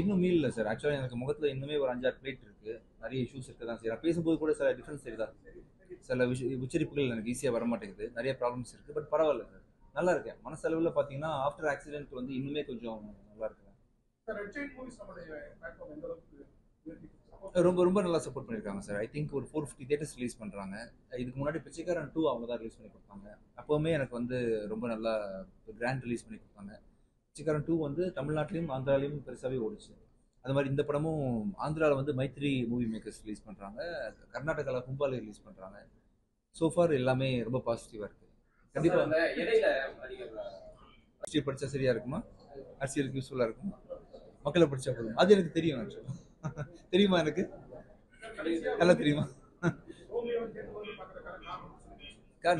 இன்னும் மீல் இல்லை சார். ஆக்சுவலாக எனக்கு முகத்தில் இன்னுமே ஒரு 5-6 பிளேட் இருக்குது. நிறைய இஷ்யூஸ் இருக்க தான் செய்யும். பேசும்போது கூட சில டிஃப்ரென்ஸ் தெரியுதா, சில உச்சரிப்புகள் எனக்கு ஈஸியாக வர மாட்டேங்குது. நிறைய ப்ராப்ளம்ஸ் இருக்குது. பட் பரவாயில்ல சார், நல்லா இருக்கேன். மனசளவில் பார்த்தீங்கன்னா ஆஃப்டர் ஆக்சிடென்ட் வந்து இன்னுமே கொஞ்சம் நல்லா இருக்கேன். ரொம்ப ரொம்ப நல்லா சப்போர்ட் பண்ணியிருக்காங்க சார். ஐ திங்க் ஒரு 450 தியேட்டர்ஸ் ரிலீஸ் பண்ணுறாங்க. இதுக்கு முன்னாடி பிச்சைக்காரன் 2 அவங்க தான் ரிலீஸ் பண்ணி கொடுத்தாங்க. அப்போவுமே எனக்கு வந்து ரொம்ப நல்லா கிராண்ட் ரிலீஸ் பண்ணி கொடுத்தாங்க. பிச்சைக்காரன் 2 வந்து தமிழ்நாட்டிலையும் ஆந்திராலையும் பெருசாகவே ஓடிச்சு. அது மாதிரி இந்த படமும் ஆந்திராவில் வந்து மைத்ரி மூவி மேக்கர்ஸ் ரிலீஸ் பண்ணுறாங்க, கர்நாடகாவில் கும்பாலே ரிலீஸ் பண்ணுறாங்க. சோஃபார் எல்லாமே ரொம்ப பாசிட்டிவாக இருக்குது. கண்டிப்பாக அரசியல் படித்தா சரியாக இருக்குமா, அரசியலுக்கு யூஸ்ஃபுல்லாக இருக்குமா, மக்களை படித்தா போதும், அது எனக்கு தெரியும். ஆக்சுவலாக தெரியுமா, எனக்கு நல்லா தெரியுமா.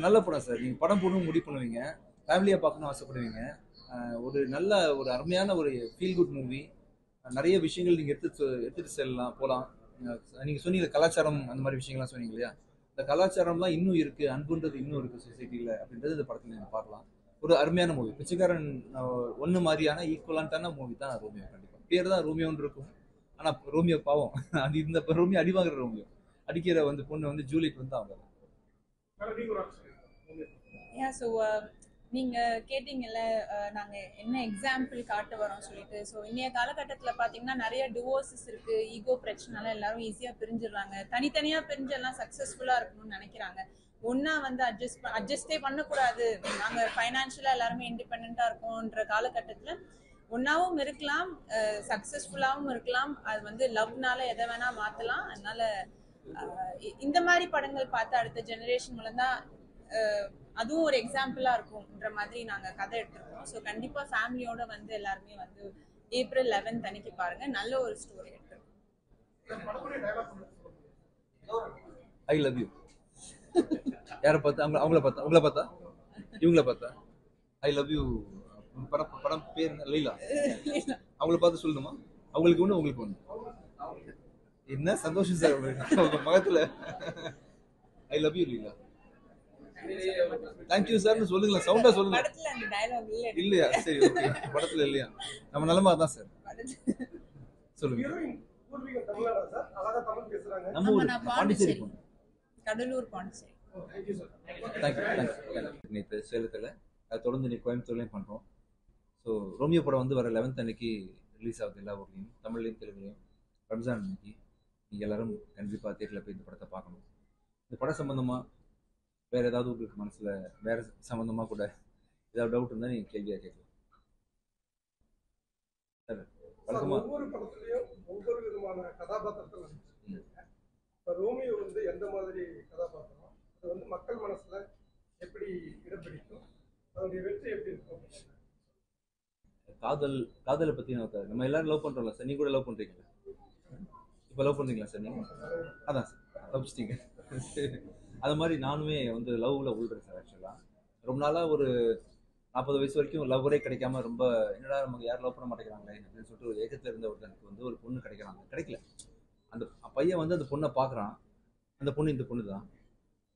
நல்ல படம் சார். நீங்கள் படம் போடணும் முடிவு பண்ணுவீங்க, ஃபேமிலியாக பார்க்கணும் ஆசைப்படுவீங்க. ஒரு நல்ல ஒரு அருமையான ஒரு ஃபீல் குட் மூவி. நிறைய விஷயங்கள் நீங்கள் எடுத்துட்டு செல்லலாம், போகலாம். நீங்கள் சொன்னீங்க கலாச்சாரம் அந்த மாதிரி விஷயங்கள்லாம் சொன்னீங்க இல்லையா, இந்த கலாச்சாரம்லாம் இன்னும் இருக்குது, அன்புன்றது இன்னும் இருக்குது சொசைட்டியில் அப்படின்றது இந்த படத்தில் நீங்கள் பார்க்கலாம். ஒரு அருமையான மூவி. பிச்சைக்காரன் ஒன்று மாதிரியான ஈக்குவலான்டான மூவி தான் ரோமியோ. கண்டிப்பாக பேர் தான் ரோமியோன்னு இருக்கும், ஆனால் ரோமியோ பாவம். அது இந்த ரோமியோ அடி வாங்குற ரோமியோ. அடிக்கிற வந்து பொண்ணு வந்து ஜூலியட் வந்து அவங்க. நீங்க கேட்டீங்கல்ல, நாங்க என்ன எக்ஸாம்பிள் காட்ட வரோம் சொல்லிட்டு. ஸோ இன்றைய காலகட்டத்துல பாத்தீங்கன்னா நிறைய டிவோர்ஸஸ் இருக்கு. ஈகோ பிரச்சனைனால எல்லாரும் ஈஸியா பிரிஞ்சிடுறாங்க. தனித்தனியா பிரிஞ்செல்லாம் சக்சஸ்ஃபுல்லா இருக்கணும்னு நினைக்கிறாங்க. ஒன்னா வந்து அட்ஜஸ்டே பண்ணக்கூடாது, நாங்க ஃபைனான்சியலா எல்லாருமே இண்டிபெண்டா இருக்கோம்ன்ற காலகட்டத்துல ஒன்னாவும் இருக்கலாம், சக்சஸ்ஃபுல்லாவும் இருக்கலாம். அது வந்து லவ்னால எதை வேணா மாத்தலாம். அதனால இந்த மாதிரி படங்கள் பார்த்து அடுத்த ஜெனரேஷன் மூலம் தான் அதுவும் ஒரு எக்ஸாம்பிளா இருக்கும்ன்ற மாதிரி நாங்க கதை எடுத்திருக்கோம். ஸோ கண்டிப்பா ஃபேமிலியோட வந்து எல்லாருமே வந்து ஏப்ரல் 11 அன்னைக்கு பாருங்க. நல்ல ஒரு ஸ்டோரி எடுத்திருக்கோம். ஐ லவ் யூ. யாரை பார்த்தா? அவங்கள பார்த்தா, உங்களை பார்த்தா, இவங்கள பார்த்தா ஐ லவ் யூ. படம் பேர் லீலா. அவங்கள பார்த்து சொல்லணுமா? அவங்களுக்கு ஒண்ணு உங்களுக்கு ஒண்ணு. என்ன சந்தோஷம் சார் உங்க மகத்துல. I love you Leela. Thank you சார்னு சொல்லுங்களா, சவுண்டா சொல்லுங்க. படத்துல அந்த டயலாக் இல்லையா? சரி, ஓகே. படத்துல இல்லையா? நம்ம நிலமா தான் சார். சொல்லுங்க. நம்ம ஊர் பாண்டிச்சேரி, கடலூர் பாண்டிச்சேரி. நேற்று சேலத்தில், அதை தொடர்ந்து நீ கோயம்புத்தூர்லேயும் பண்ணுறோம். ஸோ ரோமியோ படம் வந்து வர 11 அன்னைக்கு ரிலீஸ் ஆகுது எல்லா ஊர்லேயும், தமிழ்லையும் தெலுங்குலையும். ரம்ஜான் அன்னைக்கு நீங்கள் எல்லாரும் கண்டிப்பாக தேட்டரில் போய் இந்த படத்தை பார்க்கணும். இந்த படம் சம்மந்தமாக வேறு ஏதாவது உங்களுக்கு மனசில் வேறு சம்மந்தமாக கூட ஏதாவது டவுட் இருந்தால் நீங்கள் கேள்வியாக கேட்கலாம் சார். வழக்கமாக ஒவ்வொரு படத்துலையும் ஒவ்வொரு விதமான கதாபாத்திரத்தில் ரோமியோ வந்து எந்த மாதிரி கதாபாத்திரம், அது வந்து மக்கள் மனசுல எப்படி இடம் பிடிக்கும், அதனுடைய வெற்றி எப்படி இருக்கும்? காதலை பற்றி நம்ம எல்லாரும் லவ் பண்ணுறோம்ல சார். நீங்கள் கூட லவ் பண்ணுறீங்களா? இப்போ லவ் பண்ணுறீங்களா சார் நீங்கள்? அதான் சார், தப்பிச்சிட்டிங்க. அது மாதிரி நானுமே வந்து லவ்வில் உள்றேன் சார். ஆக்சுவலாக ரொம்ப நாளாக ஒரு 40 வயசு வரைக்கும் லவ்வரே கிடைக்காம ரொம்ப என்னடா நமக்கு யாரும் லவ் பண்ண மாட்டேங்கிறாங்களே அப்படின்னு சொல்லிட்டு ஒரு ஏக்கத்தில் இருந்த ஒருத்தனுக்கு வந்து ஒரு பொண்ணு கிடைக்கல. அந்த பையன் வந்து அந்த பொண்ணை பார்க்குறான். அந்த பொண்ணு இந்த பொண்ணு தான்.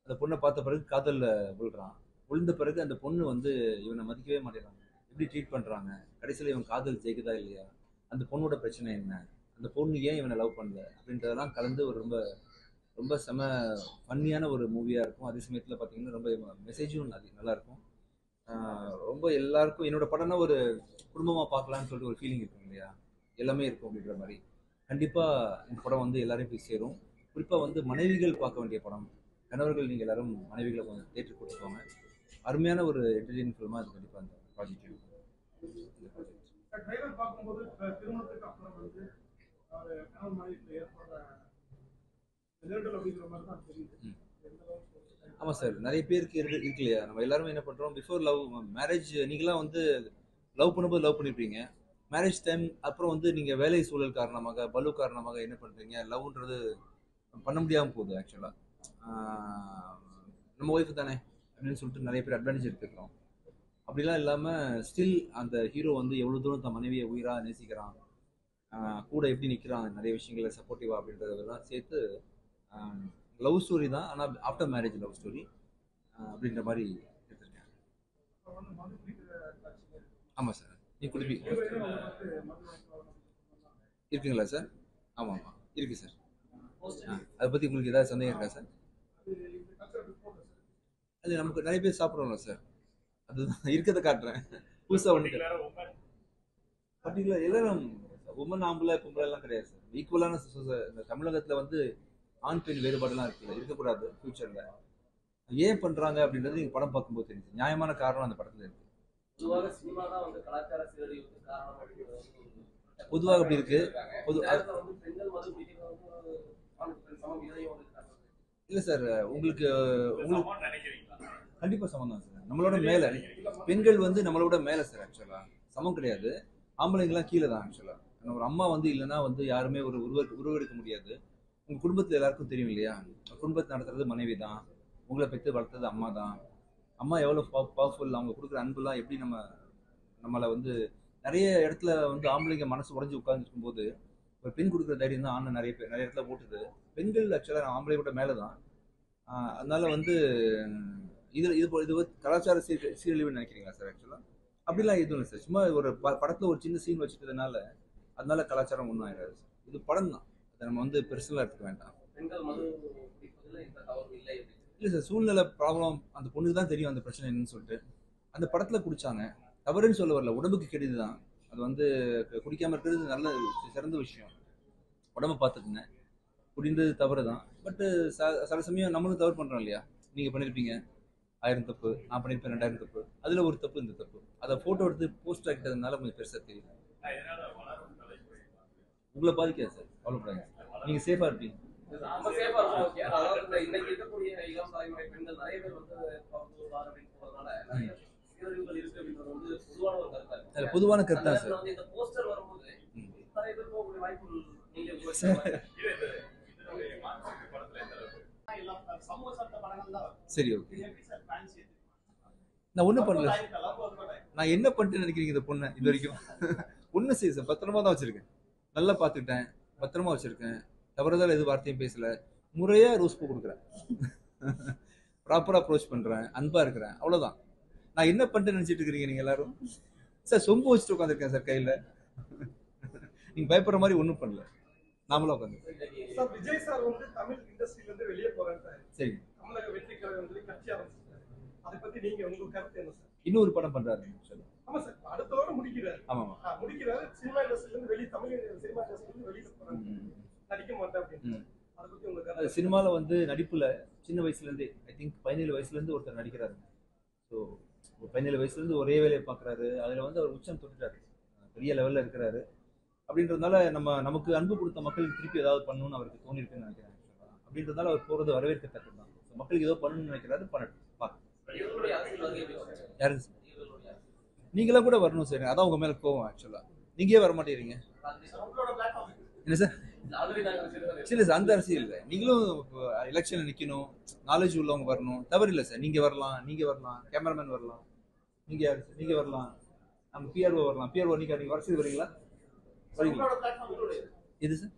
அந்த பொண்ணை பார்த்த பிறகு காதலில் விழுறான். விழுந்த பிறகு அந்த பொண்ணு வந்து இவனை மதிக்கவே மாட்டேங்கிறாங்க. எப்படி ட்ரீட் பண்ணுறாங்க, கடைசியில் இவன் காதல் ஜெயிக்குதா இல்லையா, அந்த பொண்ணோட பிரச்சனை என்ன, அந்த பொண்ணு ஏன் இவனை லவ் பண்ணல அப்படின்றதெல்லாம் கலந்து ஒரு ரொம்ப ரொம்ப செம ஃபன்னியான ஒரு மூவியாக இருக்கும். அதே சமயத்தில் பார்த்தீங்கன்னா ரொம்ப மெசேஜும் நல்லா இருக்கும். ரொம்ப எல்லாருக்கும் என்னோட படம்னா ஒரு குடும்பமாக பார்க்கலான்னு சொல்லிட்டு ஒரு ஃபீலிங் இருக்கும் இல்லையா, எல்லாமே இருக்கும் அப்படின்ற மாதிரி. கண்டிப்பாக இந்த படம் வந்து எல்லாரையும் போய் சேரும். குறிப்பாக வந்து மனைவிகள் பார்க்க வேண்டிய படம். கணவர்கள் நீங்கள் எல்லாரும் மனைவிகளை கொஞ்சம் தேட்டருக்கு கூட்டிட்டு போங்க. அருமையான ஒரு என்டர்டெயின்மெண்ட் ஃபிலிமாக அது கண்டிப்பாக அந்த ப்ராஜெக்ட் இருக்கும். பார்க்கும்போது திருமணத்துக்கு அப்புறம் வந்து ஆமாம் சார், நிறைய பேருக்கு இருக்கு இல்லையா. நம்ம எல்லாருமே என்ன பண்ணுறோம், பிஃபோர் லவ் மேரேஜ் நீங்களாம் வந்து லவ் பண்ணும்போது லவ் பண்ணியிருப்பீங்க. மேரேஜ் டைம் அப்புறம் வந்து நீங்கள் வேலை சூழல் காரணமாக, பலு காரணமாக என்ன பண்ணுறீங்க, லவ்ன்றது பண்ண முடியாமல் போகுது. ஆக்சுவலாக நம்ம ஒய்ஃபு தானே அப்படின்னு சொல்லிட்டு நிறைய பேர் அட்வான்டேஜ் எடுத்துக்கிறோம். அப்படிலாம் இல்லாமல் ஸ்டில் அந்த ஹீரோ வந்து எவ்வளோ தூரம் தன் மனைவியை உயிராக நேசிக்கிறான், கூட எப்படி நிற்கிறான், நிறைய விஷயங்களை சப்போர்ட்டிவாக அப்படின்றதெல்லாம் சேர்த்து லவ் ஸ்டோரி தான், ஆனால் ஆஃப்டர் மேரேஜ் லவ் ஸ்டோரி அப்படின்ற மாதிரி எடுத்துருக்கேன். ஆமாம் சார், நீ குடிப்பி இருக்குங்களா சார்? ஆமாம் ஆமாம் இருக்கு சார். அதை பற்றி உங்களுக்கு ஏதாவது சந்தேகம் இருக்கா சார்? அது நமக்கு நிறைய பேர் சாப்பிட்றோம்ல சார், அதுதான் இருக்கிறத காட்டுறேன். புதுசாக ஒன்று பர்டிகுலர் எல்லாரும் உமன் ஆம்பளை பொம்பளை எல்லாம் கிடையாது சார். ஈக்குவலான இந்த தமிழகத்தில் வந்து ஆண் பெண் வேறுபாடுலாம் இருக்குல்ல, இருக்கக்கூடாது ஃபியூச்சரில். ஏன் பண்ணுறாங்க அப்படின்றது நீங்கள் படம் பார்க்கும்போது தெரிஞ்சு நியாயமான காரணம் அந்த படத்தில் இருக்கு. பொதுவாக அப்படி இருக்கு. இல்லை சார், உங்களுக்கு கண்டிப்பாக சமம் தான் சார். நம்மளோட மேலே பெண்கள் வந்து நம்மளோட மேலே சார். ஆக்சுவலாக சமம் கிடையாது. ஆம்பளைங்கெல்லாம் கீழே தான். ஆக்சுவலாக ஒரு அம்மா வந்து இல்லைன்னா வந்து யாருமே ஒரு உருவெடுக்க முடியாது. உங்கள் குடும்பத்தில் எல்லாருக்கும் தெரியும் இல்லையா, குடும்பத்தை நடத்துறது மனைவி தான், உங்களை பெற்று வளர்த்தது அம்மா தான். அம்மா எவ்வளோ பவர்ஃபுல், அவங்க கொடுக்குற அன்புலாம் எப்படி நம்மளை வந்து நிறைய இடத்துல வந்து ஆம்பளைங்க மனசு உடஞ்சி உட்காந்துருக்கும் போது ஒரு பெண் கொடுக்குற தைரியம் தான் ஆணை நிறைய இடத்துல போட்டுது. பெண்கள் ஆக்சுவலாக ஆம்பளை கூட மேலே தான். அதனால வந்து இது கலாச்சார சீரழிவுன்னு நினைக்கிறீங்களா சார்? ஆக்சுவலாக அப்படிலாம் எதுவும் இல்லை சார். சும்மா ஒரு படத்தில் ஒரு சின்ன சீன் வச்சுட்டதுனால அதனால கலாச்சாரம் ஒன்றும் ஆயிடாது சார். இது படம் தான், அதை நம்ம வந்து பெருசெல்லாம் எடுத்துக்க வேண்டாம். இல்லை சார், சூழ்நிலை ப்ராப்ளம் அந்த பொண்ணுக்கு தான் தெரியும் அந்த பிரச்சனை என்னன்னு சொல்லிட்டு அந்த படத்தில் குடிச்சாங்க. தவறுன்னு சொல்ல வரல, உடம்புக்கு கெடுது தான் அது. வந்து குடிக்காமல் இருக்கிறது நல்ல சிறந்த விஷயம். உடம்பை பார்த்துக்குங்க, குடின்றது தவறு தான். பட்டு சில சமயம் நம்மளும் தவறு பண்ணுறோம் இல்லையா? நீங்கள் பண்ணியிருப்பீங்க 1000 தப்பு, நான் பண்ணியிருப்பேன் 2000 தப்பு. அதில் ஒரு தப்பு இந்த தப்பு. அதை ஃபோட்டோ எடுத்து போஸ்ட் ஆகிட்டதுனால கொஞ்சம் பெருசாக தெரியும். உங்களை பாதிக்காது சார், கவலைப்படாது. நீங்கள் சேஃபாக இருப்பீங்க. பொதுவான கருத்து தான் சார். சரி, ஓகே. நான் ஒன்றும் பண்ணல. நான் என்ன பண்ணிட்டு நினைக்கிறீங்க இந்த பொண்ணை? இது வரைக்கும் ஒன்றும் செய்ய சார், பத்திரமா தான் வச்சிருக்கேன். நல்லா பார்த்துக்கிட்டேன், பத்திரமா வச்சிருக்கேன். தவறுதல் எது வார்த்தையும் பேசல. முறையா ரோஸ் பூ கொடுக்குறேன், ப்ராப்பரா அப்ரோச் பண்றேன், அன்பா இருக்கிறேன், அவ்வளவுதான். நான் என்ன பண்ணிட்டு நினைச்சிட்டு இருக்கிறீங்க நீங்க எல்லாரும்? சார் சொம்பு வச்சுட்டு உட்காந்துருக்கேன் சார் கையில. நீங்க பயப்படுற மாதிரி ஒன்றும் பண்ணல, நாமளும் உட்காந்து. சார் விஜய் சார் வந்து தமிழ் இண்டஸ்ட்ரியில இருந்து வெளியே போறாங்க. சரி, தமிழக வெற்றி கழகம் வந்து கட்சி ஆரம்பிச்சிருக்காரு. அதை பத்தி நீங்க உங்க கருத்து என்ன சார்? இன்னொரு படம் பண்றாரு. ஆமா சார், அடுத்த வாரம் முடிக்கிறாரு. ஆமா முடிக்கிறாரு. சினிமா இண்டஸ்ட்ரியில இருந்து வெளியே, தமிழ் சினிமா இண்டஸ்ட்ரியில இருந்து வெளியே போறாங்க, நடிக்க மாட்டேன் அப்படின்னு. அதை பத்தி உங்க கருத்து? சினிமாவில் வந்து நடிப்புல சின்ன வயசுலேருந்தே, ஐ திங்க் 17 வயசுலேருந்து ஒருத்தர் நடிக்கிறாரு. ஸோ 17 வயசுலேருந்து ஒரே வேலையை பார்க்குறாரு. அதில் வந்து அவர் உச்சம் தொட்டுட்டாரு, பெரிய லெவலில் இருக்கிறாரு. அப்படின்றதுனால நமக்கு அன்பு கொடுத்த மக்களுக்கு திருப்பி ஏதாவது பண்ணணும்னு அவருக்கு தோணிருக்குன்னு நினைக்கிறேன். அப்படின்றதுனால அவர் போகிறது வரவேற்கத்தக்கது தான். மக்களுக்கு ஏதோ பண்ணணும்னு நினைக்கிறாரு, பண்ணட்டும். யாருங்க சார்? நீங்களாம் கூட வரணும் சார், அதான் உங்க மேலே கோவம். ஆக்சுவலாக நீங்களே வர மாட்டேங்கிறீங்க. என்ன சார்? சரி சார், அந்த அரசியல் இல்லை. நீங்களும் எலெக்ஷன்ல நிற்கணும், நாலேஜ் உள்ளவங்க வரணும், தவறு இல்லை சார். நீங்கள் வரலாம், கேமராமேன் வரலாம், நீங்கள் யார் சார்? நீங்கள் வரலாம், நம்ம பிஆர்ஓ வரலாம். பிஆர்ஓ நீங்கள் வரசது வரீங்களா? வரீங்களா? எது சார்?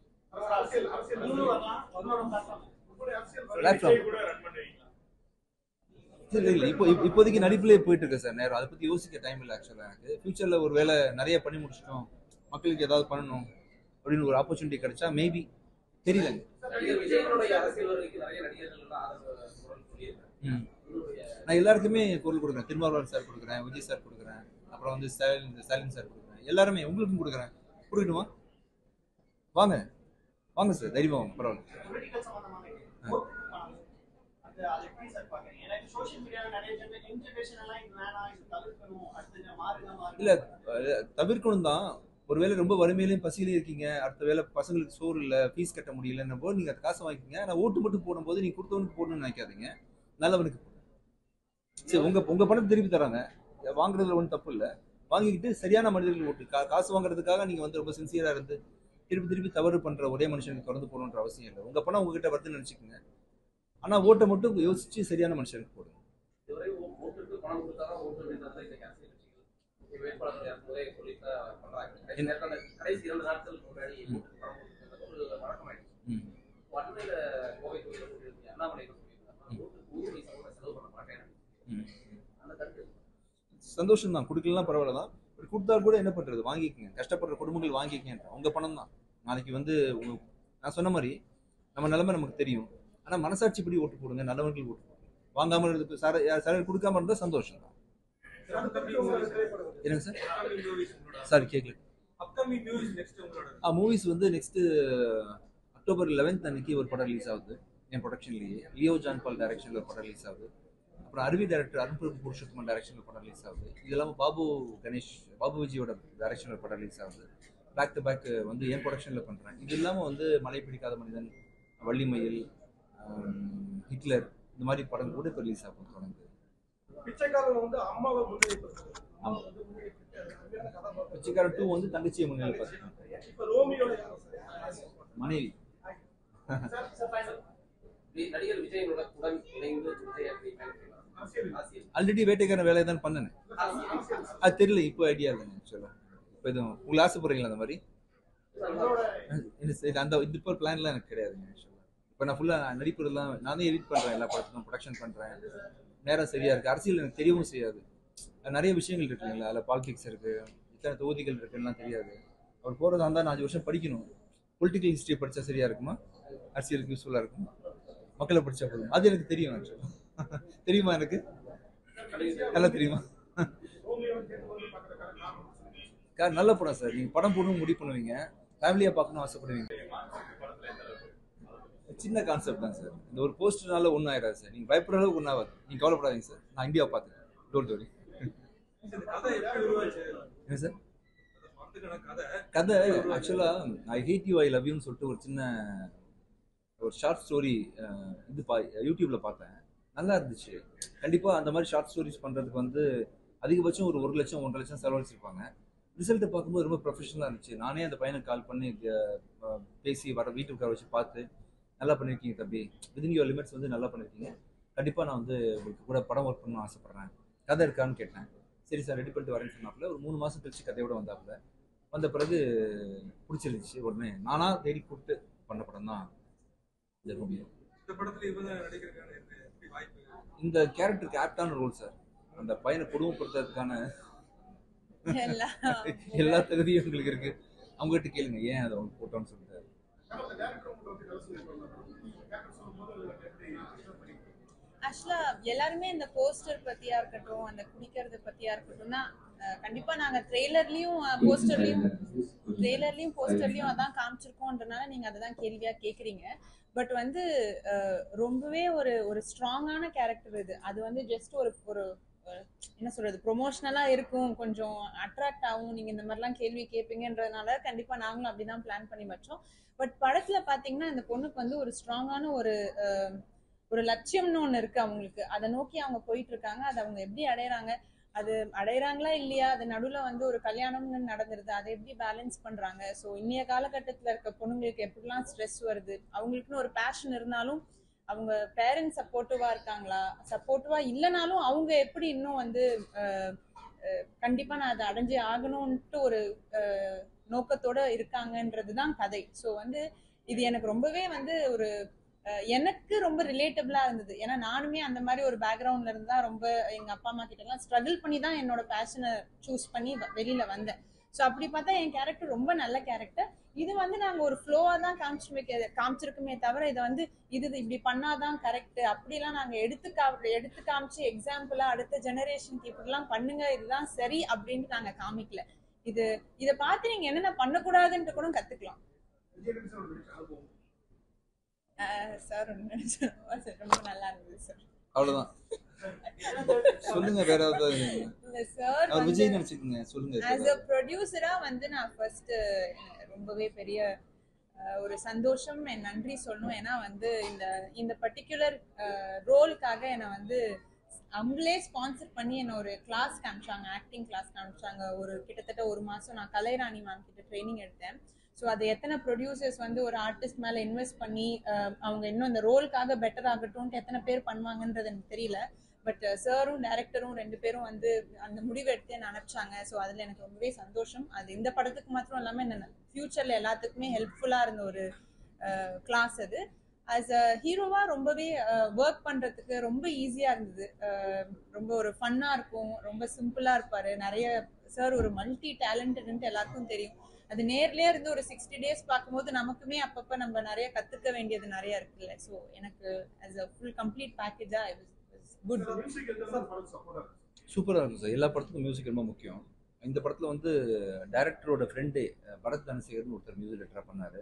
சரி, இல்லை இப்போதைக்கு நடிப்புலேயே போயிட்டு இருக்கு சார் நேரம். அதை பற்றி யோசிக்க டைம் இல்லை ஆக்சுவலாக. எனக்கு ஃபியூச்சரில் ஒரு வேலை நிறைய பண்ணி முடிச்சிட்டோம், மக்களுக்கு ஏதாவது பண்ணணும் அப்படின்னு ஒரு ஆப்பர்ச்சுனிட்டி கிடைச்சா மேபி, தெரியலங்க. நான் எல்லாருக்குமே குரல் கொடுக்குறேன். திருமாவளவன் சார் கொடுக்குறேன், விஜய் சார் கொடுக்குறேன், அப்புறம் வந்து ஸ்டாலின் சார் கொடுக்குறேன். எல்லாருமே உங்களுக்கும் கொடுக்குறேன். கொடுக்கணுமா? வாங்க வாங்க சார், தைரியமா வாங்க, பரவாயில்ல. இல்ல தவிர்க்கணும் தான். ஒருவேளை ரொம்ப வறுமையிலையும் பசியிலையும் இருக்கீங்க, அடுத்த வேலை பசங்களுக்கு சோறு இல்லை, ஃபீஸ் கட்ட முடியலன்னு போது நீங்க அந்த காசை வாங்கிக்கீங்க. நான் ஓட்டு மட்டும் போடும்போது நீங்க கொடுத்தவனுக்கு போடணும்னு நினைக்காதீங்க, நல்லவனுக்கு. சரி, உங்க பணத்தை திருப்பி தராங்க, வாங்குறதுல ஒன்றும் தப்பு இல்லை. வாங்கிக்கிட்டு சரியான மனிதர்கள் ஓட்டு. காசு வாங்குறதுக்காக நீங்க வந்து ரொம்ப சின்சியரா இருந்து திருப்பி தவறு பண்ற ஒரே மனுஷனுக்கு தொடர்ந்து போகணுன்ற அவசியம் இல்லை. உங்க பணம் உங்ககிட்ட வருதுன்னு நினைச்சுக்கோங்க, ஆனா ஓட்டை மட்டும் யோசிச்சு சரியான மனுஷனுக்கு போடுங்க. சந்தோஷம் தான், கொடுக்கலாம் பரவாயில்ல தான். கொடுத்தா கூட என்ன பண்றது, வாங்கிக்கங்க. கஷ்டப்படுற குடும்பங்கள் வாங்கிக்கங்க, உங்க பணம் தான். நாளைக்கு வந்து நான் சொன்ன மாதிரி நம்ம நிலைமை நமக்கு தெரியும். ஆனா மனசாட்சிப்படி ஓட்டு போடுங்க, நல்லவர்கள் ஓட்டு போடுங்க. வாங்காம இருந்து சார் கொடுக்காம இருந்தா சந்தோஷம் தான். என்னங்க சார்? சார் கேட்கல. மூவிஸ் வந்து நெக்ஸ்ட் அக்டோபர் 11 அன்னைக்கு ஒரு படம் ரிலீஸ் ஆகுது என் ப்ரொடக்ஷன்லேயே. லியோ ஜான் பால் டைரக்ஷன்ல ஒரு படம் ரிலீஸ் ஆகுது. அப்புறம் அருவி டைரக்டர் அருண் பிரபு புருஷோத்தமன் டைரக்ஷன்ல படம் ரிலீஸ் ஆகுது. இது இல்லாமல் பாபு விஜயோட டைரக்ஷன்ல படம் ரிலீஸ் ஆகுது. பேக் டு பேக் வந்து என் ப்ரொடக்ஷன்ல பண்றேன். இது இல்லாமல் வந்து மழை பிடிக்காத மனிதன், வள்ளிமயில், ஹிட்லர் இந்த மாதிரி படம் கூட இப்போ ரிலீஸ் ஆகும் தொடர்ந்து. பிச்சைக்காரன் 2 வந்து தங்கச்சியை முன்னிலை பார்த்துருக்கேன். மனைவி ஆல்ரெடி வேட்டைக்காரன் வேலையை தான் பண்ணேன். அது தெரியல, இப்போ ஐடியா இல்லைங்க ஆக்சுவலா. இப்போ எதுவும் உங்களுக்கு ஆசைப்படுறீங்களா அந்த மாதிரி? அந்த இப்போ பிளான்லாம் எனக்கு கிடையாதுங்க ஆக்சுவலா. இப்போ நான் ஃபுல்லாக நடிப்புலாம் நானே எடிட் பண்ணுறேன், எல்லா படத்துக்கும் ப்ரொடக்ஷன் பண்ணுறேன். நேரம் சரியா இருக்கு. அரசியல் எனக்கு தெரியவும் செய்யாது. நிறைய விஷயங்கள் இருக்கு இல்லைங்களா, அதில் பாலிடிக்ஸ் இருக்கு, இத்தனை தொகுதிகள் இருக்குலாம் தெரியாது. அவர் போகிறதா இருந்தால் நான் 5 வருஷம் படிக்கணும். பொலிட்டிக்கல் ஹிஸ்ட்ரி படித்தா சரியா இருக்குமா, அரசியலுக்கு யூஸ்ஃபுல்லாக இருக்குமா, மக்களை படித்தா போதும், அது எனக்கு தெரியும் ஆக்சுவலா. தெரியுமா? எனக்கு நல்லா தெரியுமா? நல்ல படம் சார். நீங்கள் படம் போடணும் முடிவு பண்ணுவீங்க, ஃபேமிலியாக பார்க்கணும் ஆசைப்படுவீங்க. சின்ன கான்செப்ட் தான் சார். இந்த ஒரு போஸ்டர்னால ஒன்றும் ஆயிடாது சார். நீங்கள் பயப்படுற அளவுக்கு ஒன்றும் ஆகாது. நீங்கள் கவலைப்படாதீங்க சார். நான் இந்தியாவை பார்த்துக்கிறேன். Don't worry. என்ன சார் கதை? ஆக்சுவலாக ஐ ஹேட் யூ ஐ லவ் யூன்னு சொல்லிட்டு ஒரு ஷார்ட் ஸ்டோரி யூடியூப்ல பார்த்தேன். நல்லா இருந்துச்சு. கண்டிப்பாக அந்த மாதிரி ஷார்ட் ஸ்டோரிஸ் பண்ணுறதுக்கு வந்து அதிகபட்சம் ஒரு 1 லட்சம் 1.5 லட்சம் செலவழிச்சிருப்பாங்க. ரிசல்ட்டை பார்க்கும்போது ரொம்ப ப்ரொஃபஷனலாக இருந்துச்சு. நானே அந்த பையனுக்கு கால் பண்ணி பேசி வீட்டுக்கு வச்சு பார்த்து, நல்லா பண்ணியிருக்கீங்க தம்பி, விதின் யுவர் லிமிட்ஸ் வந்து நல்லா பண்ணியிருக்கீங்க, கண்டிப்பாக நான் வந்து உங்களுக்கு கூட படம் ஒர்க் பண்ணணும்னு ஆசைப்பட்றேன், கதை இருக்கான்னு கேட்டேன். சரி சார் ரெடி பண்ணிட்டு வரேன்னு சொன்னாப்புல. ஒரு 3 மாதம் கழிச்சு கதையோட வந்தாப்புல. வந்த பிறகு பிடிச்சிருந்துச்சு. உடனே நானாக தேடி கூப்பிட்டு பண்ண படம் தான் இந்த ரோமியோ. இந்த கேரக்டருக்கு ஆப்டான ரோல் சார். அந்த பையனை குடும்பப்படுத்துறதுக்கான எல்லா தகுதியும் உங்களுக்கு இருக்கு. அவங்ககிட்ட கேளுங்க ஏன் அதை அவங்க போட்டோன்னு சொல்லிட்டு. ஆக்சுவலா எல்லாருமே இந்த போஸ்டர் பத்தியா இருக்கட்டும், அந்த குடிக்கிறது பத்தியா இருக்கட்டும்னா கண்டிப்பா நாங்க ட்ரெய்லர்லயும் போஸ்டர்லயும் அதான் காமிச்சிருக்கோம்ன்றனால நீங்க அததான் கேள்வியா கேக்குறீங்க. பட் வந்து ரொம்பவே ஒரு ஸ்ட்ராங்கான கேரக்டர் இது. அது வந்து ஜஸ்ட் ஒரு என்ன சொல்றது, ப்ரொமோஷனலா இருக்கும், கொஞ்சம் அட்ராக்ட் ஆகும், நீங்க இந்த மாதிரிலாம் கேள்வி கேட்பீங்கன்றதுனால கண்டிப்பா நாங்களும் அப்படிதான் பிளான் பண்ணி வச்சோம். பட் படத்துல பாத்தீங்கன்னா இந்த பொண்ணுக்கு வந்து ஒரு ஸ்ட்ராங்கான ஒரு லட்சியம்னு ஒண்ணு இருக்கு அவங்களுக்கு. அதை நோக்கி அவங்க போயிட்டு இருக்காங்க. அதை அவங்க எப்படி அடையறாங்க, அது அடையறாங்களா இல்லையா, அது நடுவுல வந்து ஒரு கல்யாணம்னு நடந்துருது, அதை எப்படி பேலன்ஸ் பண்றாங்க. ஸோ இன்னைய காலகட்டத்துல இருக்க பொண்ணுங்களுக்கு எப்படிலாம் ஸ்ட்ரெஸ் வருது, அவங்களுக்குன்னு ஒரு பேஷன் இருந்தாலும் அவங்க பேரண்ட்ஸ் சப்போர்ட்டிவா இருக்காங்களா, சப்போர்ட்டிவா இல்லைனாலும் அவங்க எப்படி இன்னும் வந்து கண்டிப்பா நான் அதை அடைஞ்சே ஆகணும்ட்டு ஒரு நோக்கத்தோட இருக்காங்கன்றதுதான் கதை. ஸோ வந்து இது எனக்கு ரொம்பவே வந்து எனக்கு ரொம்ப ரிலேட்டபிளா இருந்தது. ஏன்னா நானுமே அந்த மாதிரி ஒரு பேக்ரவுண்ட்ல இருந்தா ரொம்ப எங்க அப்பா அம்மா கிட்ட எல்லாம் ஸ்ட்ரகிள் பண்ணி தான் என்னோட பேஷனை சூஸ் பண்ணி வெளியில வந்தேன். ஸோ அப்படி பார்த்தா என் கேரக்டர் ரொம்ப நல்ல கேரக்டர். இது வந்து நாங்க ஒரு ஃப்ளோவா தான் காமிச்சிருக்குமே தவிர இதை வந்து இது இப்படி பண்ணாதான் கரெக்ட் அப்படிலாம் நாங்க எடுத்து காமிச்சு எக்ஸாம்பிளா அடுத்த ஜெனரேஷனுக்கு இப்படிலாம் பண்ணுங்க, இதுதான் சரி அப்படின்ட்டு நாங்க காமிக்கல. இதை பார்த்து நீங்க என்னென்ன பண்ணக்கூடாதுன்ட்டு கூட கத்துக்கலாம். சார் ரொம்ப நல்லா இருந்தது சார். அவ்வளவுதான். சொல்லுங்க வேற ஏதாவது. சார் விஜய் நினைச்சுக்கங்க சொல்லுங்க. as a producer-ஆ வந்து நான் ஃபர்ஸ்ட் ரொம்பவே பெரிய ஒரு சந்தோஷம் என் நன்றி சொல்லணும். ஏன்னா வந்து இந்த பர்டிகுலர் ரோலுக்காக என்னை வந்து அவங்களே ஸ்பான்சர் பண்ணி என்ன ஒரு கிளாஸ் காமிச்சாங்க, ஆக்டிங் கிளாஸ் காமிச்சாங்க. ஒரு கிட்டத்தட்ட 1 மாசம் நான் கலைராணி மேம் கிட்ட ட்ரைனிங் எடுத்தேன். ஸோ அது எத்தனை ப்ரொடியூசர்ஸ் வந்து ஒரு ஆர்டிஸ்ட் மேலே இன்வெஸ்ட் பண்ணி அவங்க இன்னும் இந்த ரோலுக்காக பெட்டர் ஆகட்டும்ட்டு எத்தனை பேர் பண்ணுவாங்கன்றது எனக்கு தெரியல. பட் சாரும் டைரக்டரும் 2 பேரும் வந்து அந்த முடிவு எடுத்து என்ன அனுப்பிச்சாங்க. ஸோ அதில் எனக்கு ரொம்பவே சந்தோஷம். அது இந்த படத்துக்கு மாத்திரம் இல்லாமல் என்ன ஃபியூச்சரில் எல்லாத்துக்குமே ஹெல்ப்ஃபுல்லாக இருந்த ஒரு கிளாஸ் அது. ஆஸ் அ ஹீரோவாக ரொம்பவே ஒர்க் பண்ணுறதுக்கு ரொம்ப ஈஸியாக இருந்தது. ரொம்ப ஒரு ஃபன்னாக இருக்கும், ரொம்ப சிம்பிளாக இருப்பார். நிறைய சார் ஒரு மல்டி டேலண்டட்ன்ட்டு எல்லாருக்கும் தெரியும். அது நேர்லயே இருந்து ஒரு 60 டேஸ் பார்க்கும்போது நமக்குமே அப்பப்ப நம்ம நிறைய கத்துக்க வேண்டியது நிறைய இருக்குல்ல. ஸோ எனக்கு as a full complete package-ஆ it was good. Music எந்த மாதிரி படம் சப்போர்ட்டா இருக்கு? சூப்பராக இருக்கும் சார். எல்லா படத்துக்கும் மியூசிக் ரொம்ப முக்கியம். இந்த படத்தில் வந்து டைரக்டரோட ஃப்ரெண்டு பரத் தனசேகர்னு ஒருத்தர் மியூசிக் டைரக்டராக பண்ணார்.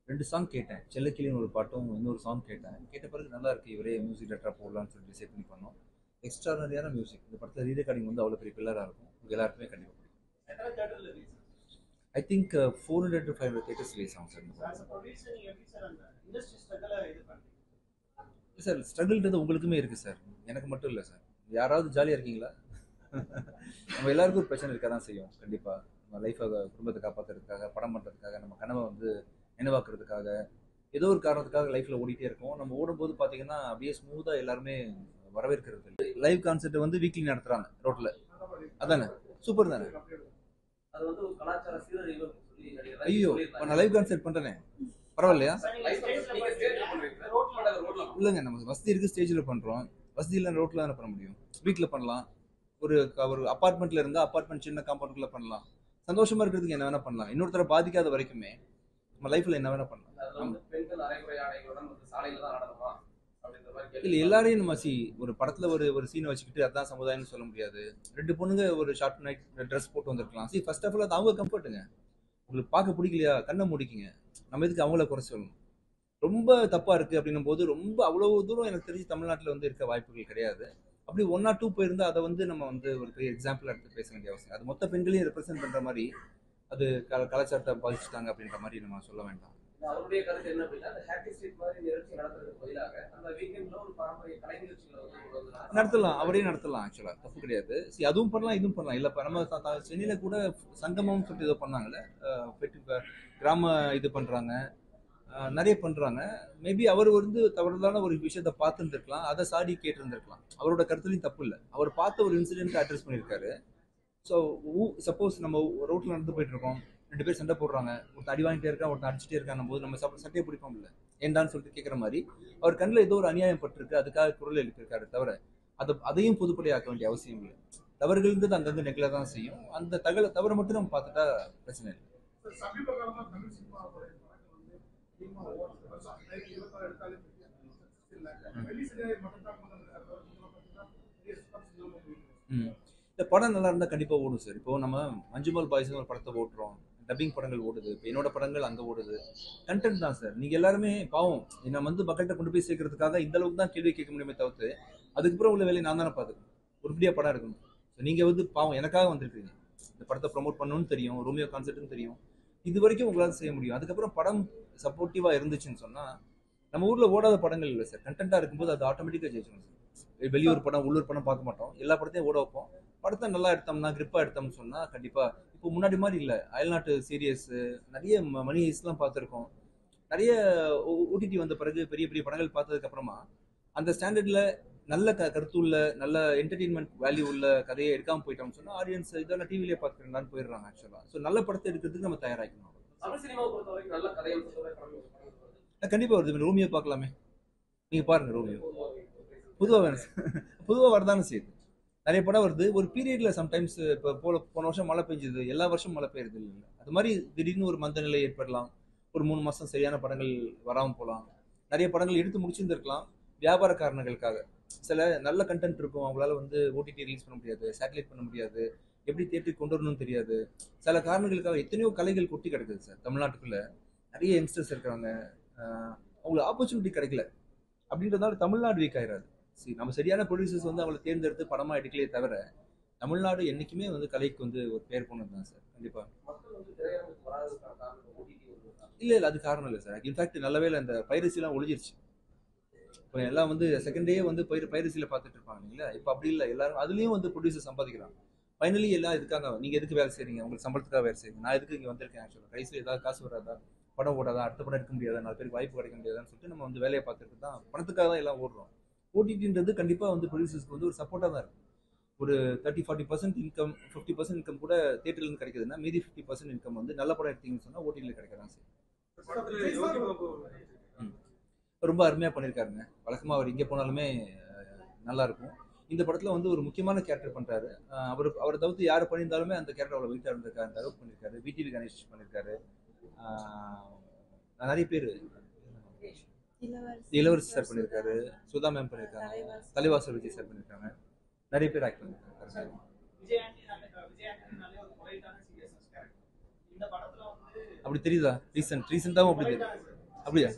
2 சாங் கேட்டேன். செல்லக்கிளின்னு ஒரு பாட்டும் இன்னொரு சாங் கேட்டேன். கேட்ட பிறகு நல்லா இருக்கு, இவரே மியூசிக் டைரக்டராக போடலான்னு சொல்லி டிசைட் பண்ணி பண்ணோம். எக்ஸ்ட்ரானரியான மியூசிக். இந்த படத்தில் ரீரெக்கார்டிங் வந்து அவ்வளோ பெரிய பில்லராக இருக்கும். உங்களுக்கு எல்லாருக்குமே கண்டிப்பாக I think 400 to 500 theatres release ஆகும் சார். சார் ஸ்ட்ரகிள்ன்றது உங்களுக்குமே இருக்குது சார், எனக்கு மட்டும் இல்லை சார். யாராவது ஜாலியாக இருக்கீங்களா? நம்ம எல்லாருக்கும் ஒரு பிரச்சனை இருக்க தான் செய்யும் கண்டிப்பாக. நம்ம லைஃப்பை, குடும்பத்தை காப்பாற்றுறதுக்காக, படம் பண்ணுறதுக்காக, நம்ம கனவை வந்து நினைவாக்குறதுக்காக, ஏதோ ஒரு காரணத்துக்காக லைஃப்பில் ஓடிட்டே இருக்கோம். நம்ம ஓடும்போது பார்த்தீங்கன்னா அப்படியே ஸ்மூத்தாக எல்லாருமே வரவேற்கிறது இல்லை. லைவ் கான்சர்ட் வந்து வீக்லி நடத்துகிறாங்க ரோட்டில், அதானே சூப்பர் தானே? அது வந்து ஒரு கலாச்சார சீரழிவு சொல்லி நடிகர் ஐயோ, நான் லைவ் கான்சர்ட் பண்ணுறேனே, பரவாயில்லையா? இல்லைங்க, நம்ம வசதி இருக்குது, ஸ்டேஜில் பண்ணுறோம். வசதி இல்லை ரோட்டில் தானே பண்ண முடியும். வீட்டில் பண்ணலாம். ஒரு அப்பார்ட்மெண்ட்டில் இருந்தால் அப்பார்ட்மெண்ட் சின்ன காம்பவுண்டுக்குள்ளே பண்ணலாம். சந்தோஷமாக இருக்கிறதுக்கு என்ன வேணால் பண்ணலாம். இன்னொருத்தரை பாதிக்காத வரைக்குமே நம்ம லைஃப்பில் என்ன வேணால் பண்ணலாம். இல்லை, எல்லாரையும் நம்ம ஒரு படத்தில் ஒரு சீனை வச்சுக்கிட்டு அதான் சமுதாயம்னு சொல்ல முடியாது. 2 பொண்ணுங்க ஒரு ஷார்ட் நைட் ட்ரெஸ் போட்டு வந்திருக்கலாம். ஃபர்ஸ்ட் ஆஃப் ஆல் அது அவங்க கம்ஃபர்ட்டுங்க. உங்களுக்கு பார்க்க பிடிக்கலையா, கண்ணை முடிக்கிங்க. நம்ம எதுக்கு அவங்கள குறை சொல்லணும்? ரொம்ப தப்பாக இருக்குது அப்படின்னும் போது ரொம்ப அவ்வளோ தூரம் எனக்கு தெரிஞ்சு தமிழ்நாட்டில் வந்து இருக்க வாய்ப்புகள் கிடையாது. அப்படி 1 or 2 போயிருந்தால் அதை வந்து நம்ம வந்து ஒரு பெரிய எக்ஸாம்பிள் எடுத்து பேச வேண்டிய அவசியம். அது மொத்த பெண்களையும் ரெப்ரசென்ட் பண்ணுற மாதிரி அது கலாச்சாரத்தை பாதிச்சுட்டாங்க அப்படின்ற மாதிரி நம்ம சொல்ல வேண்டாம். அவருடைய கருத்து என்ன அப்படின்னா, அந்த ஹாப்பி ஸ்ட்ரீட் மாதிரி நிகழ்ச்சி நடத்துறதுக்கு பதிலாக அந்த வீக்கெண்ட்ல ஒரு பாரம்பரிய கலை நிகழ்ச்சிகளை வந்து நடத்தலாம், அவரே நடத்தலாம். ஆக்சுவலாக தப்பு கிடையாது. சரி, அதுவும் பண்ணலாம், இதுவும் பண்ணலாம். இல்லை, நம்ம சென்னையில் கூட சங்கமம் சொல்லிட்டு ஏதோ பண்ணாங்கல்ல, கிராம இது பண்ணுறாங்க, நிறைய பண்ணுறாங்க. மேபி அவர் வந்து தவறுதலான ஒரு விஷயத்த பார்த்துருந்துருக்கலாம், அதை சாடி கேட்டிருந்துருக்கலாம். அவரோட கருத்துலையும் தப்பு இல்லை. அவர் பார்த்த ஒரு இன்சிடென்ட் அட்ரஸ் பண்ணியிருக்காரு. ஸோ சப்போஸ் நம்ம ரோட்டில் நடந்து போயிட்டு இருக்கோம், 2 பேர் சண்டை போடுறாங்க, ஒருத்தன் அடி வாங்கிட்டே இருக்கான், ஒருத்தன் அடிச்சுட்டே இருக்கான் போது நம்ம சட்டையை பிடிப்போம் இல்லை, ஏண்டான்னு சொல்லிட்டு கேட்குற மாதிரி அவர் கண்ணில் ஏதோ ஒரு அநியாயம் பட்டிருக்கு, அதுக்காக குரல் எழுப்பியிருக்காரு. தவிர அதையும் பொதுப்படையாக்க வேண்டிய அவசியம் இல்லை. தவறுகள்ன்றது அங்கங்கே நெகிழ தான் செய்யும். அந்த தவறை மட்டும் நம்ம பார்த்துட்டா பிரச்சனை இல்லை. சமீப காலமா தமிழ் சினிமாவுடைய படங்கள் வந்து அதிகமா ஓடுது. 2026 எடுத்தாலே வெளி சினிமா மட்டும் தான் இந்த படம் நல்லா இருந்தால் கண்டிப்பாக ஓடும் சார். இப்போ நம்ம மஞ்சுமல் பாய்ஸ்னு ஒரு படத்தை ஓட்டுறோம், டப்பிங் படங்கள் ஓடுது, இப்போ என்னோட படங்கள் அங்கே ஓடுது. கண்டென்ட் தான் சார். நீங்கள் எல்லாருமே பாவம் என்னை வந்து மக்கள்கிட்ட கொண்டு போய் சேர்க்கறதுக்காக இந்த அளவுக்கு தான் கேள்வி கேட்க முடியுமே தவிர்த்து அதுக்கப்புறம் உள்ள வேலையை நான் தானே பார்த்துக்கணும். உருப்படியாக படம் இருக்கணும். ஸோ நீங்கள் வந்து பாவம் எனக்காக வந்திருக்கீங்க, இந்த படத்தை ப்ரொமோட் பண்ணணும்னு தெரியும், ரோமியோ கான்செப்ட்னு தெரியும், இது வரைக்கும் உங்களால் செய்ய முடியும். அதுக்கப்புறம் படம் சப்போர்ட்டிவாக இருந்துச்சுன்னு சொன்னால் நம்ம ஊரில் ஓடாத படங்கள் இல்லை சார். கண்டென்ட்டாக இருக்கும்போது அது ஆட்டோமேட்டிக்காக ஜெயிச்சிடும் சார். வெளியூர் படம் உள்ளூர் படம் பார்க்க மாட்டோம், எல்லா படத்தையும் ஓட வைப்போம். படத்தை நல்லா எடுத்தோம்னா, கிரிப்பாக எடுத்தோம்னு சொன்னால் கண்டிப்பாக இப்போ முன்னாடி மாதிரி இல்லை. அயல்நாட்டு சீரியஸு நிறைய மணி ஹைஸ்லாம் பார்த்துருக்கோம். நிறைய ஓடிடி வந்த பிறகு பெரிய பெரிய படங்கள் பார்த்ததுக்கப்புறமா அந்த ஸ்டாண்டர்டில் நல்ல கருத்துள்ள நல்ல என்டர்டெயின்மெண்ட் வேல்யூ உள்ள கதையை எடுக்காமல் போயிட்டோம்னு சொன்னால் ஆடியன்ஸ் இதெல்லாம் டிவிலே பார்த்துக்கிறான்னு போயிடுறாங்க ஆக்சுவலாக. ஸோ நல்ல படத்தை எடுக்கிறதுக்கு நம்ம தயாராகிக்கணும். தமிழ் சினிமாவை பொறுத்த வரைக்கும் நல்ல கதையை கண்டிப்பாக வருது. ரோமியோ பார்க்கலாமே, நீங்கள் பாருங்கள். ரோமியோ பொதுவாக வரதானே செய்யுது. நிறைய படம் வருது ஒரு பீரியட்ல. சம்டைம்ஸ் இப்போ போன வருஷம் மழை பெஞ்சுது, எல்லா வருஷமும் மழை பெய்யுறது இல்லை. அது மாதிரி திடீர்னு ஒரு மந்த நிலை ஏற்படலாம். ஒரு 3 மாதம் சரியான படங்கள் வராமல் போகலாம். நிறைய படங்கள் எடுத்து முடிச்சிருந்துருக்கலாம். வியாபார காரணங்களுக்காக சில நல்ல கண்டென்ட் இருக்கும், அவங்களால வந்து ஓடிடி ரிலீஸ் பண்ண முடியாது, சேட்டலைட் பண்ண முடியாது, எப்படி தேட்டருக்கு கொண்டு வரணும்னு தெரியாது. சில காரணங்களுக்காக எத்தனையோ கலைகள் கொட்டி கிடக்குது சார் தமிழ்நாட்டுக்குள்ள. நிறைய யங்ஸ்டர்ஸ் இருக்கிறாங்க, அவங்களுக்கு ஆப்பர்ச்சுனிட்டி கிடைக்கல. அப்படின்றதால தமிழ்நாடு வீக் ஆயிடாது. சரி, நம்ம சரியான ப்ரொடியூசர்ஸ் வந்து அவங்களை தேர்ந்தெடுத்து படமாக எடுக்கலையே தவிர தமிழ்நாடு என்றைக்குமே வந்து கலைக்கு வந்து ஒரு பேர் போனது தான் சார். கண்டிப்பாக இல்லை, அது காரணம் இல்லை சார். இன்ஃபேக்ட் நல்லவே அந்த பைரசிலாம் ஒழிஞ்சிருச்சு. இப்போ எல்லாம் வந்து செகண்ட் டே வந்து பைரசியில் பார்த்துட்டு இருப்பாங்க இல்லைங்களா. இப்போ அப்படி இல்லை, எல்லாரும் அதுலேயும் வந்து ப்ரொடியூசர் சம்பாதிக்கிறாங்க. ஃபைனலி எல்லாம் இதுக்காக நீங்கள் எதுக்கு வேலை செய்றீங்க, உங்களுக்கு சம்பளத்துக்காக வேலை செய்யுங்க, நான் எதுக்கு இங்கே வந்திருக்கேன். ஆக்சுவலாக கடைசியில் ஏதாவது காசு வராதா, படம் ஓடாதா, அடுத்த படம் எடுக்க முடியாதா, 4 பேருக்கு வாய்ப்பு கிடைக்க முடியாதான்னு சொல்லிட்டு நம்ம வந்து வேலையை பார்த்துட்டு தான் பணத்துக்காக தான் எல்லாம் ஓடுறோம். ஓடிடின்றது கண்டிப்பாக வந்து ப்ரொடியூசர்ஸ்க்கு வந்து ஒரு சப்போர்ட்டாக தான் இருக்கும். ஒரு 30-40% இன்கம், 50% இன்கம் கூட தேட்டர்லேருந்து கிடைக்குதுன்னா மீதி 50% இன்கம் வந்து நல்ல படம் எடுத்தீங்கன்னு சொன்னால் ஓடிடியில் கிடைக்கிறதான் சார். ரொம்ப அருமையாக பண்ணியிருக்காருங்க. வழக்கமாக அவர் இங்கே போனாலுமே நல்லாயிருக்கும். இந்த படத்துல வந்து ஒரு முக்கியமான கேரக்டர் பண்றாரு. அவரை தவிர்த்து யார் பண்ணியிருந்தாலுமே அந்த கேரக்டர் அவ்வளோ வெயிட்டாக இருந்திருக்காரு. அந்த அளவுக்கு பண்ணியிருக்காரு. விடிவி கணேஷ் பண்ணியிருக்காரு. நிறைய பேர், இளவரசி சார் பண்ணியிருக்காரு, சுதா மேம் பண்ணியிருக்காங்க, தலைவாசல் விஜய் சார் பண்ணியிருக்காங்க, நிறைய பேர் ஆக்ட் பண்ணியிருக்காங்க. அப்படி தெரியுதா? ரீசெண்டாகவும் அப்படி தெரியுது. அப்படியா?